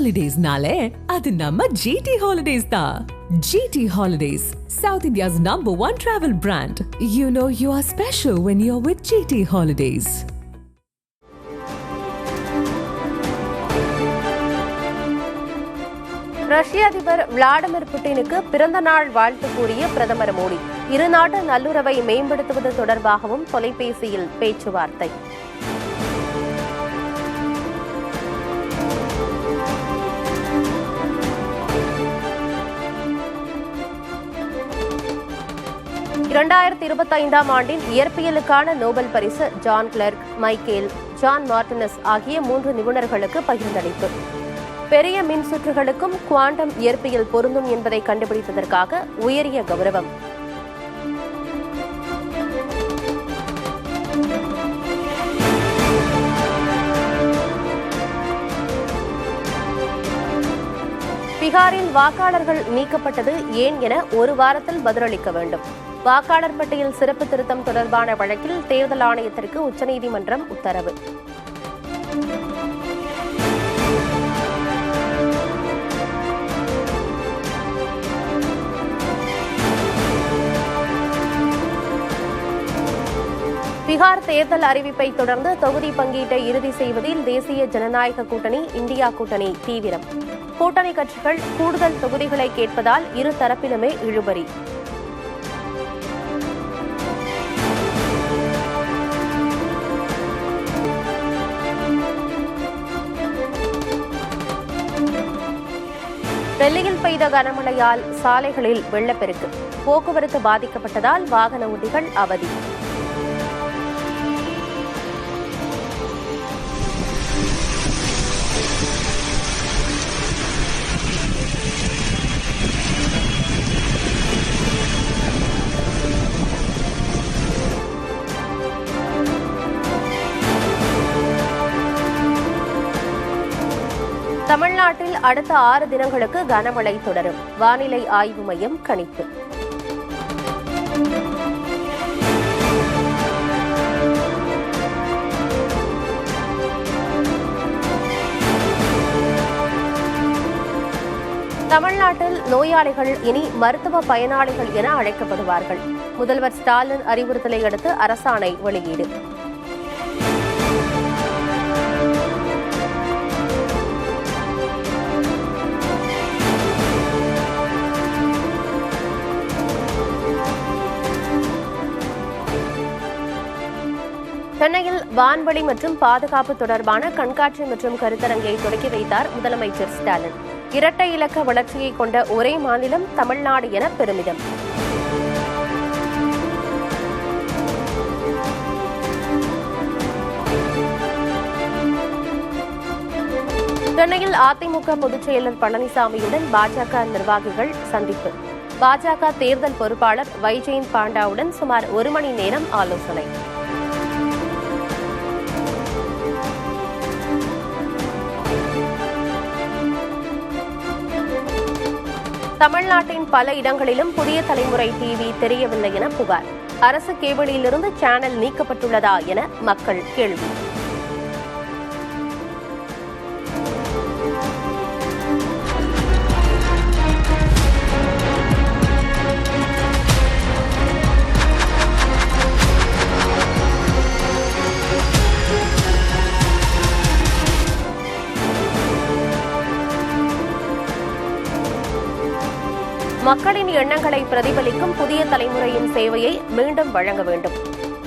Holidays-nale, adu namma GT Holidays da. GT Holidays, South India's #1 travel brand. You know you are special when you're with GT Holidays. ரஷ்ய அதிபர் Vladimir புட்டினுக்கு பிறந்த நாள் வாழ்த்து கூறிய பிரதமர் மோடி, இருநாட்டு நல்லுறவை மேம்படுத்துவது தொடர்பாகவும் தொலைபேசியில் பேச்சுவார்த்தை. ஆண்டின் இயற்பியலுக்கான நோபல் பரிசு John Clarke, Michael, John Martinis ஆகிய 3 நிபுணர்களுக்கு பகிர்ந்தளிப்பு. பெரிய மின் சுற்றுகளுக்கும் குவாண்டம் இயற்பியல் பொருந்தும் என்பதை கண்டுபிடித்ததற்காக உயரிய கௌரவம். பீகாரில் வாக்காளர்கள் நீக்கப்பட்டது ஏன் என ஒரு வாரத்தில் பதிலளிக்க வேண்டும். வாக்காளர் பட்டியல் சிறப்பு திருத்தம் தொடர்பான வழக்கில் தேர்தல் ஆணையத்திற்கு உச்சநீதிமன்றம் உத்தரவு. பீகார் தேர்தல் அறிவிப்பை தொடர்ந்து தொகுதி பங்கீட்டை இறுதி செய்வதில் தேசிய ஜனநாயக கூட்டணி, இந்தியா கூட்டணி தீவிரம். கூட்டணி கட்சிகள் கூடுதல் தொகுதிகளை கேட்பதால் இரு தரப்பிலுமே இழுபறி. டெல்லியில் பெய்த கனமழையால் சாலைகளில் வெள்ளப்பெருக்கு, போக்குவரத்து பாதிக்கப்பட்டதால் வாகன ஓட்டிகள் அவதி. தமிழ்நாட்டில் அடுத்த 6 தினங்களுக்கு கனமழை தொடரும். வானிலை ஆய்வு மையம் கணிப்பு. தமிழ்நாட்டில் நோயாளிகள் இனி மருத்துவ பயனாளிகள் என அழைக்கப்படுவார்கள். முதல்வர் ஸ்டாலின் அறிவுறுத்தலை அடுத்து அரசாணை வெளியீடு. சென்னையில் வான்வெளி மற்றும் பாதுகாப்பு தொடர்பான கண்காட்சி மற்றும் கருத்தரங்கை தொடங்கி வைத்தார் முதலமைச்சர் ஸ்டாலின். இரட்டை இலக்க வளர்ச்சியை கொண்ட ஒரே மாநிலம் தமிழ்நாடு என பெருமிதம். சென்னையில் அதிமுக பொதுச் செயலர் பழனிசாமியுடன் பாஜக நிர்வாகிகள் சந்திப்பு. பாஜக தேர்தல் பொறுப்பாளர் வைஜெயந்த் பாண்டாவுடன் சுமார் 1 மணி நேரம் ஆலோசனை. தமிழ்நாட்டின் பல இடங்களிலும் புதிய தலைமுறை டிவி தெரியவில்லை என புகார். அரசு கேபிளிலிருந்து சேனல் நீக்கப்பட்டுள்ளதா என மக்கள் கேள்வி. மக்களின் எண்ணங்களை பிரதிபலிக்கும் புதிய தலைமுறையின் சேவையை மீண்டும் வழங்க வேண்டும்.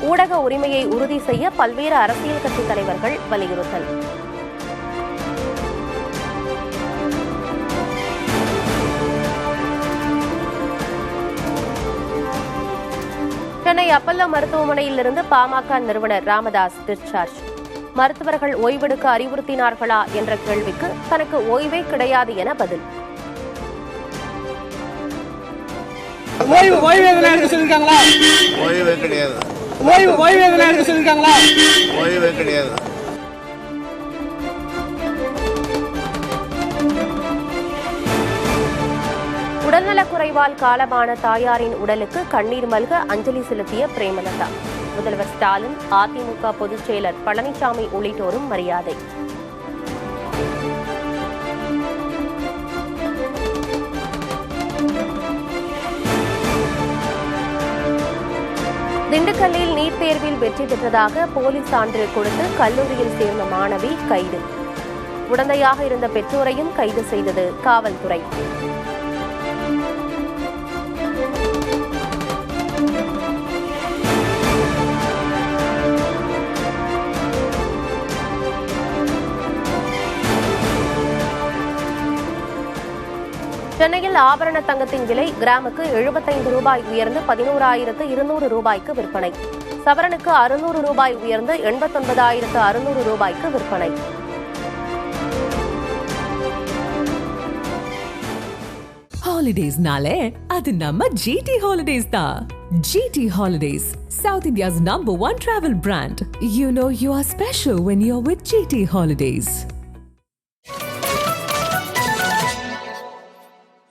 ஊடக உரிமையை உறுதி செய்ய பல்வேறு அரசியல் கட்சித் தலைவர்கள் வலியுறுத்தல். சென்னை அப்பல்லோ மருத்துவமனையிலிருந்து பாமக நிறுவனர் ராமதாஸ் டிஸ்சார்ஜ். மருத்துவர்கள் ஓய்வெடுக்க அறிவுறுத்தினார்களா என்ற கேள்விக்கு தனக்கு ஓய்வே கிடையாது என பதில். ஓய்வு எதனா சொல்லிருக்காங்களா? ஓய்வே கிடையாது. ஓய்வு எதனா சொல்லிருக்காங்களா? ஓய்வே கிடையாது. உடல்நலக்குறைவால் காலமான தாயாரின் உடலுக்கு கண்ணீர் மல்க அஞ்சலி செலுத்திய பிரேமலதா. முதல்வர் ஸ்டாலின், அதிமுக பொதுச் செயலர் பழனிசாமி உள்ளிட்டோரும் மரியாதை. திண்டுக்கல்லில் நீட் தேர்வில் வெற்றி பெற்றதாக போலி சான்று கொடுத்து கல்லூரியில் சேர்ந்த மாணவி கைது. உடந்தையாக இருந்த பெற்றோரையும் கைது செய்தது காவல்துறை. சென்னையில் ஆபரண தங்கத்தின் விலை கிராமுக்கு 75 ரூபாய் உயர்ந்து 11,200 ரூபாய்க்கு விற்பனை. சவரனுக்கு 600 ரூபாய் உயர்ந்து 89,600 ரூபாய்க்கு விற்பனை. ஹாலிடேஸ்னாலே அது நம்ம ஜிடி ஹாலிடேஸ் தான். GT Holidays, South India's #1 travel brand. You know you are special when you're with GT Holidays.